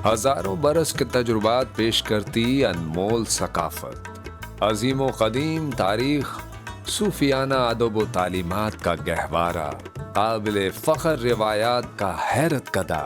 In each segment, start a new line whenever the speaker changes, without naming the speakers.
ہزاروں برس کے تجربات پیش کرتی انمول ثقافت، عظیم و قدیم تاریخ، صوفیانہ ادب و تعلیمات کا گہوارہ، قابل فخر روایات کا حیرت کدا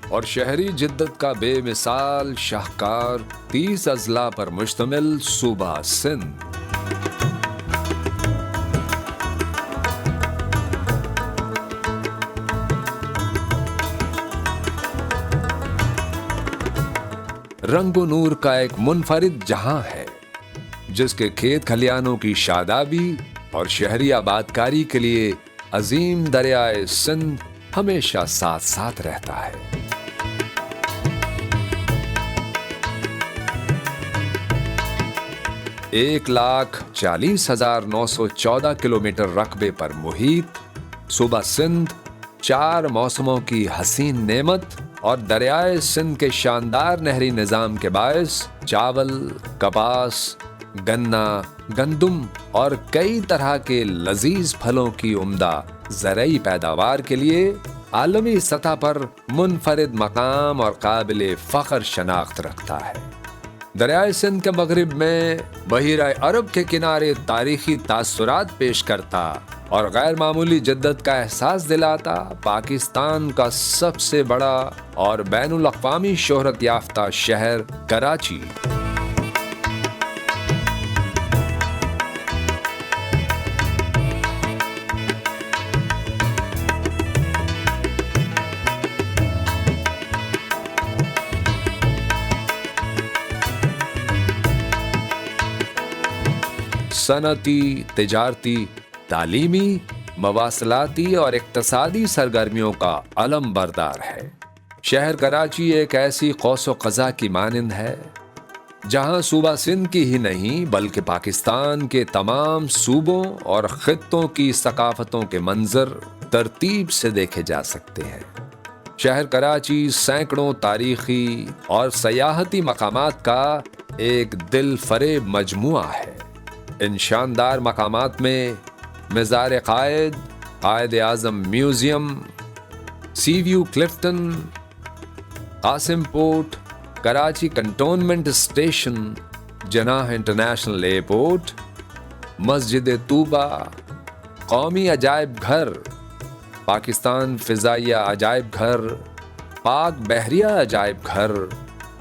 اور شہری جدت کا بے مثال شاہکار 30 اضلاع پر مشتمل صوبہ سندھ۔ رنگ و نور کا ایک منفرد جہاں ہے، جس کے کھیت کھلیانوں کی شادابی اور شہری آبادکاری کے لیے عظیم دریائے سندھ ہمیشہ ساتھ ساتھ رہتا ہے۔ 1,40,914 کلومیٹر رقبے پر محیط صوبہ سندھ 4 موسموں کی حسین نعمت اور دریائے سندھ کے شاندار نہری نظام کے باعث چاول، کپاس، گنا، گندم اور کئی طرح کے لذیذ پھلوں کی عمدہ زرعی پیداوار کے لیے عالمی سطح پر منفرد مقام اور قابل فخر شناخت رکھتا ہے۔ دریائے سندھ کے مغرب میں بحیرہ عرب کے کنارے تاریخی تاثرات پیش کرتا اور غیر معمولی جدت کا احساس دلاتا پاکستان کا سب سے بڑا اور بین الاقوامی شہرت یافتہ شہر کراچی۔ صنعتی، تجارتی، تعلیمی، مواصلاتی اور اقتصادی سرگرمیوں کا علم بردار ہے۔ شہر کراچی ایک ایسی قوس و قزح کی مانند ہے جہاں صوبہ سندھ کی ہی نہیں بلکہ پاکستان کے تمام صوبوں اور خطوں کی ثقافتوں کے منظر ترتیب سے دیکھے جا سکتے ہیں۔ شہر کراچی سینکڑوں تاریخی اور سیاحتی مقامات کا ایک دل فریب مجموعہ ہے۔ ان شاندار مقامات میں Mazar Quaid, Quaid Azam museum, sea view Clifton, Qasim port, Karachi cantonment station, Jinnah international airport, Masjid Tooba, قومی عجائب گھر، پاکستان فضائیہ عجائب گھر، پاک بحریہ عجائب گھر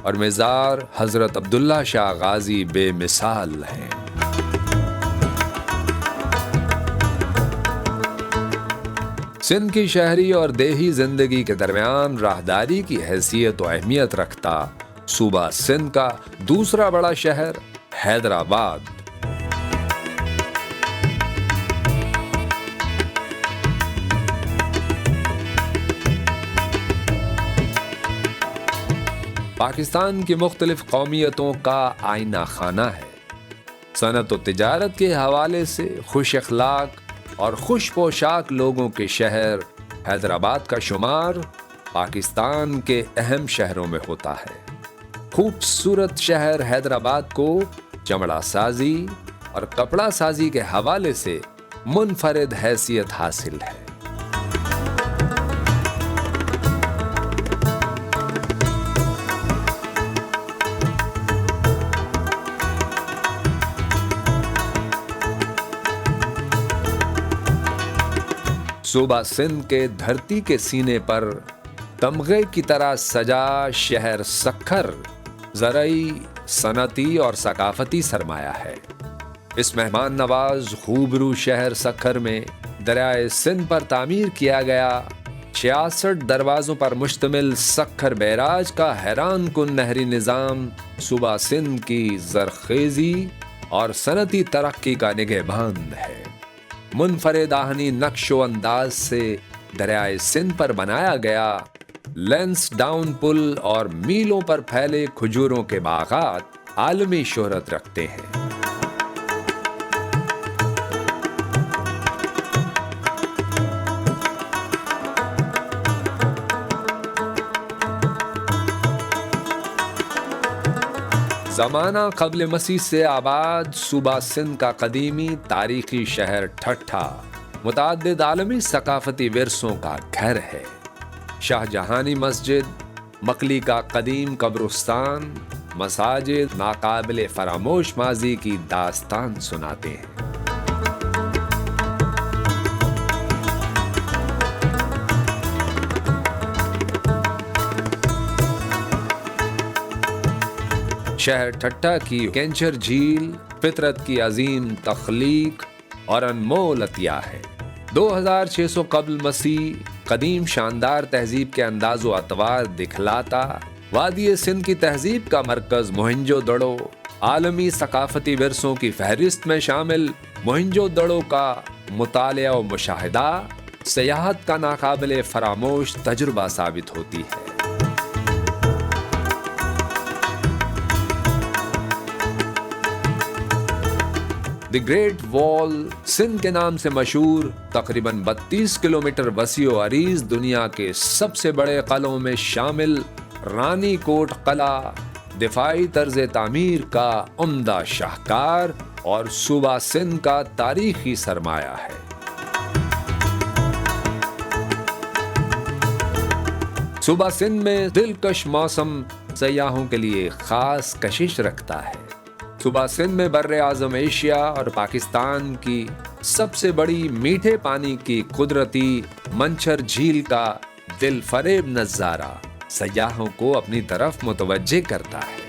اور مزار حضرت عبداللہ شاہ غازی بے مثال ہیں۔ سندھ کی شہری اور دیہی زندگی کے درمیان راہداری کی حیثیت و اہمیت رکھتا صوبہ سندھ کا دوسرا بڑا شہر حیدرآباد۔ پاکستان کی مختلف قومیتوں کا آئینہ خانہ ہے۔ صنعت و تجارت کے حوالے سے خوش اخلاق اور خوش پوشاک لوگوں کے شہر حیدرآباد کا شمار پاکستان کے اہم شہروں میں ہوتا ہے۔ خوبصورت شہر حیدرآباد کو چمڑا سازی اور کپڑا سازی کے حوالے سے منفرد حیثیت حاصل ہے۔ صوبہ سندھ کے دھرتی کے سینے پر تمغے کی طرح سجا شہر سکھر زرعی، صنعتی اور ثقافتی سرمایہ ہے۔ اس مہمان نواز خوبرو شہر سکھر میں دریائے سندھ پر تعمیر کیا گیا 66 دروازوں پر مشتمل سکھر بیراج کا حیران کن نہری نظام صوبہ سندھ کی زرخیزی اور صنعتی ترقی کا نگہبان ہے۔ منفرد آہنی نقش و انداز سے دریائے سندھ پر بنایا گیا لینس ڈاؤن پل اور میلوں پر پھیلے کھجوروں کے باغات عالمی شہرت رکھتے ہیں۔ زمانہ قبل مسیح سے آباد صوبہ سندھ کا قدیمی تاریخی شہر ٹھٹھا متعدد عالمی ثقافتی ورثوں کا گھر ہے۔ شاہ جہانی مسجد، مکلی کا قدیم قبرستان مساجد ناقابل فراموش ماضی کی داستان سناتے ہیں۔ شہر ٹھٹہ کی کینچر جھیل فطرت کی عظیم تخلیق اور انمول عطیہ ہے۔ 2600 قبل مسیح قدیم شاندار تہذیب کے انداز و اطوار دکھلاتا وادی سندھ کی تہذیب کا مرکز موہنجو دڑو عالمی ثقافتی ورثوں کی فہرست میں شامل موہنجو دڑو کا مطالعہ و مشاہدہ سیاحت کا ناقابل فراموش تجربہ ثابت ہوتی ہے۔ دی گریٹ وال سندھ کے نام سے مشہور تقریباً 32 کلومیٹر وسیع و عریض دنیا کے سب سے بڑے قلعوں میں شامل رانی کوٹ قلعہ دفاعی طرز تعمیر کا عمدہ شاہکار اور صوبہ سندھ کا تاریخی سرمایہ ہے۔ صوبہ سندھ میں دلکش موسم سیاحوں کے لیے خاص کشش رکھتا ہے۔ صوبہ سندھ میں بر اعظم ایشیا اور پاکستان کی سب سے بڑی میٹھے پانی کی قدرتی منچھر جھیل کا دل فریب نظارہ سیاحوں کو اپنی طرف متوجہ کرتا ہے۔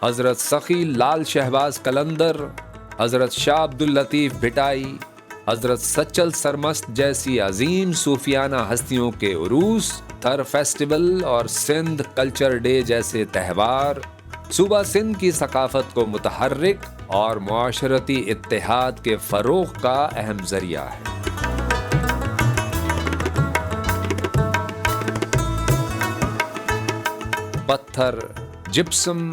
حضرت سخی لال شہباز قلندر، حضرت شاہ عبداللطیف بھٹائی، حضرت سچل سرمست جیسی عظیم صوفیانہ ہستیوں کے عروس، تھر فیسٹیول اور سندھ کلچر ڈے جیسے تہوار صوبہ سندھ کی ثقافت کو متحرک اور معاشرتی اتحاد کے فروغ کا اہم ذریعہ ہے۔ پتھر، جپسم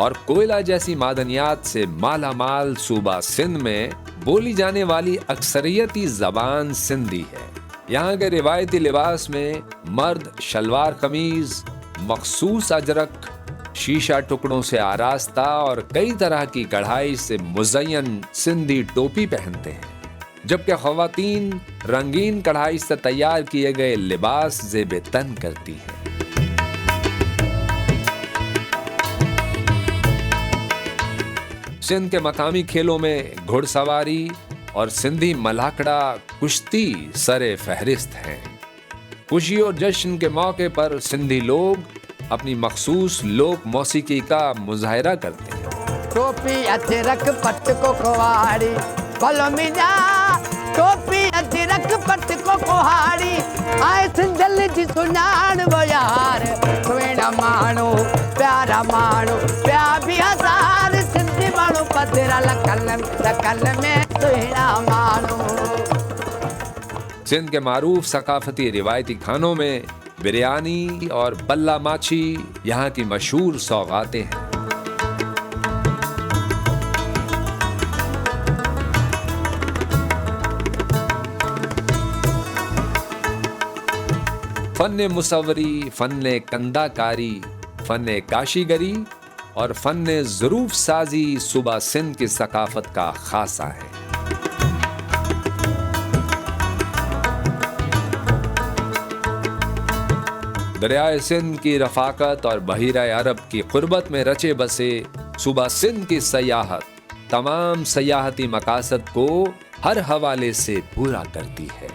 اور کوئلہ جیسی معدنیات سے مالا مال صوبہ سندھ میں بولی جانے والی اکثریتی زبان سندھی ہے۔ یہاں کے روایتی لباس میں مرد شلوار قمیض، مخصوص اجرک، شیشہ ٹکڑوں سے آراستہ اور کئی طرح کی کڑھائی سے مزین سندھی ٹوپی پہنتے ہیں، جبکہ خواتین رنگین کڑھائی سے تیار کیے گئے لباس زیب تن کرتی ہیں۔ سندھ کے مقامی کھیلوں میں گھڑ سواری اور سندھی ملاکڑا کشتی سر فہرست ہیں۔ خوشی اور جشن کے موقع پر سندھی لوگ اپنی مخصوص لوک موسیقی کا مظاہرہ کرتے ہیں۔
ٹوپی اچھے رکھ پٹ کو کوہاڑی بلو میجا، ٹوپی اچھے رکھ پٹ کو کوہاڑی آئے سندھل جی سنان وہ یار سوینا مانو پیارا مانو پیا بھی ہزار سندھی مانو پدرا لکل میں سوینا مانو۔
سندھ کے معروف ثقافتی روایتی کھانوں میں بریانی اور بلہ ماچھی یہاں کی مشہور سوغاتیں ہیں۔ فن مصوری، فن کندہ کاری، فن کاشی گری اور فن ظروف سازی صوبہ سندھ کی ثقافت کا خاصہ ہے۔ دریائے سندھ کی رفاقت اور بحیرہ عرب کی قربت میں رچے بسے صوبہ سندھ کی سیاحت تمام سیاحتی مقاصد کو ہر حوالے سے پورا کرتی ہے۔